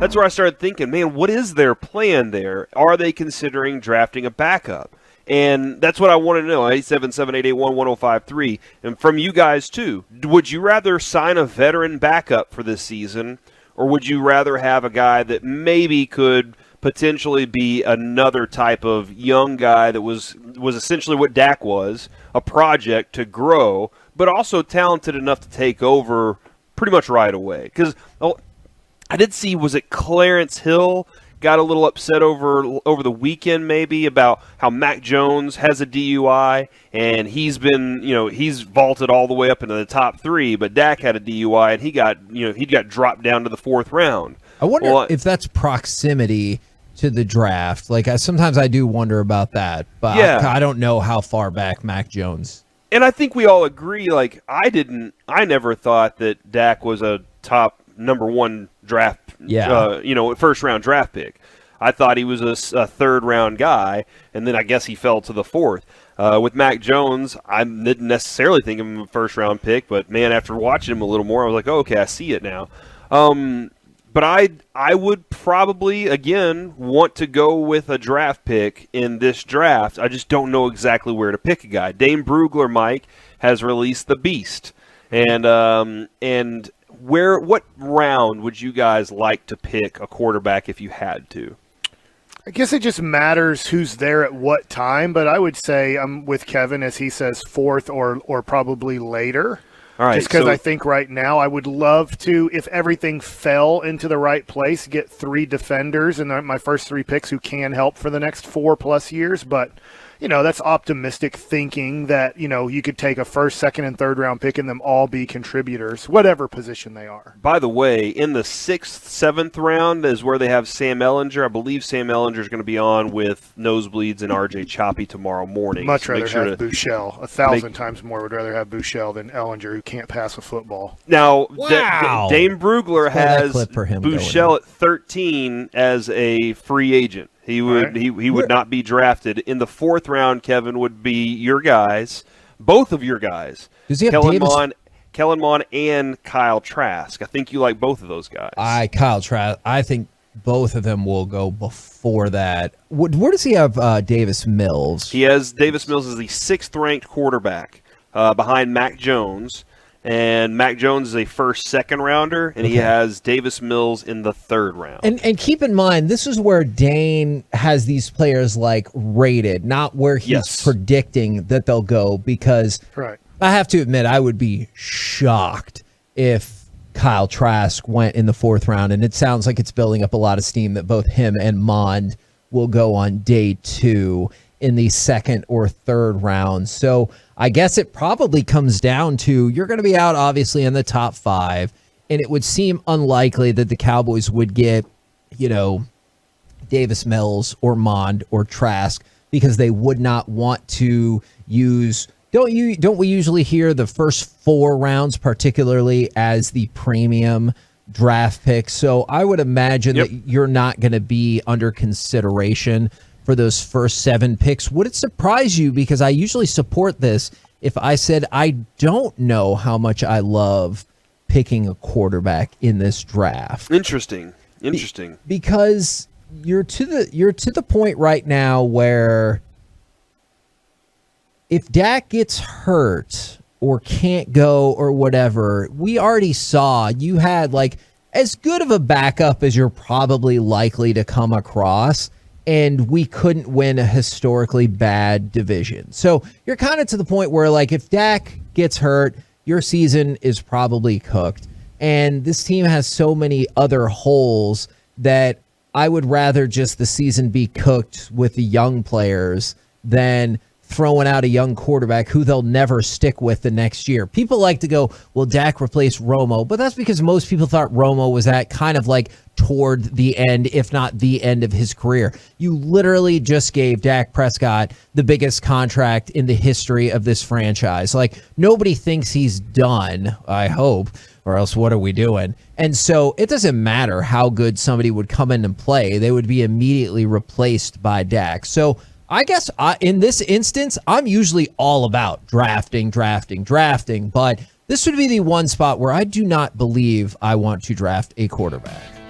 that's where I started thinking, man, what is their plan there? Are they considering drafting a backup? And that's what I want to know. 877-881-1053. And from you guys, too. Would you rather sign a veteran backup for this season, or would you rather have a guy that maybe could potentially be another type of young guy that was essentially what Dak was, a project to grow, but also talented enough to take over pretty much right away? Because I did see, was it Clarence Hill got a little upset over the weekend maybe about how Mac Jones has a DUI, and he's vaulted all the way up into the top 3, but Dak had a DUI and he got dropped down to the 4th round. I wonder if that's proximity to the draft. Like, sometimes I do wonder about that, but yeah. I don't know how far back Mac Jones. And I think we all agree, like, I never thought that Dak was a top number 1 draft, first round draft pick. I thought he was a 3rd round guy, and then I guess he fell to the 4th. With Mac Jones, I didn't necessarily think of him a 1st round pick, but man, after watching him a little more, I was like, oh, okay, I see it now. But I would probably, again, want to go with a draft pick in this draft. I just don't know exactly where to pick a guy. Dane Brugler, Mike, has released the Beast. And what round would you guys like to pick a quarterback if you had to? I guess it just matters who's there at what time, but I would say I'm with Kevin as he says 4th or probably later. All right, just because I think right now I would love to, if everything fell into the right place, get 3 defenders and my first 3 picks who can help for the next 4+ years. But, that's optimistic thinking that, you could take a 1st, 2nd, and 3rd round pick and them all be contributors, whatever position they are. By the way, in the 6th, 7th round is where they have Sam Ehlinger. I believe Sam Ehlinger is going to be on with Nosebleeds and RJ Choppy tomorrow morning. Much rather have Bouchel. 1,000 times more would rather have Bouchel than Ehlinger, who can't pass a football. Now, wow. Dane Brugler has Bouchel at 13 as a free agent. He would not be drafted. In the 4th round, Kevin, would be your guys, both of your guys. Does he have Kellen Mond and Kyle Trask. I think you like both of those guys. Kyle Trask. I think both of them will go before that. Where does he have Davis Mills? He has Davis Mills as the 6th-ranked quarterback behind Mac Jones. And Mac Jones is a 1st, 2nd rounder, and he has Davis Mills in the 3rd round. And keep in mind, this is where Dane has these players rated, not where he's predicting that they'll go. Because I have to admit, I would be shocked if Kyle Trask went in the 4th round, and it sounds like it's building up a lot of steam that both him and Mond will go on day 2 in the 2nd or 3rd round. So I guess it probably comes down to, you're going to be out obviously in the top 5, and it would seem unlikely that the Cowboys would get, Davis Mills or Mond or Trask, because they would not want to use. Don't we usually hear the first 4 rounds particularly as the premium draft pick? So I would imagine that you're not going to be under consideration for those first 7 picks. Would it surprise you, because I usually support this, if I said I don't know how much I love picking a quarterback in this draft? Interesting. Because you're to the point right now where if Dak gets hurt or can't go or whatever, we already saw you had as good of a backup as you're probably likely to come across, and we couldn't win a historically bad division. So you're kind of to the point where, if Dak gets hurt, your season is probably cooked. And this team has so many other holes that I would rather just the season be cooked with the young players than throwing out a young quarterback who they'll never stick with the next year. People like to go, well, Dak replaced Romo, but that's because most people thought Romo was at kind of toward the end, if not the end of his career. You literally just gave Dak Prescott the biggest contract in the history of this franchise. Nobody thinks he's done, I hope, or else what are we doing? And so it doesn't matter how good somebody would come in and play. They would be immediately replaced by Dak. So I guess in this instance, I'm usually all about drafting, but this would be the one spot where I do not believe I want to draft a quarterback.